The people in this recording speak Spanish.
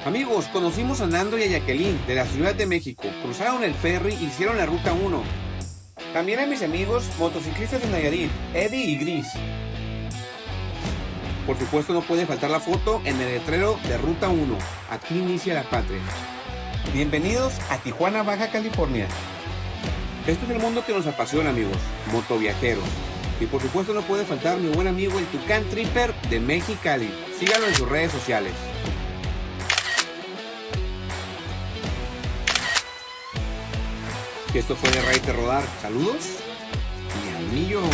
Amigos, conocimos a Nando y a Jacqueline de la Ciudad de México. Cruzaron el ferry y hicieron la Ruta 1. También a mis amigos motociclistas de Nayarit, Eddie y Gris. Por supuesto no puede faltar la foto en el letrero de Ruta 1. Aquí inicia la patria. Bienvenidos a Tijuana, Baja California. Esto es el mundo que nos apasiona, amigos, motoviajeros. Y por supuesto no puede faltar mi buen amigo el Tucán Tripper de Mexicali. Síganlo en sus redes sociales. Esto fue de Raíz de Rodar. Saludos y al millón.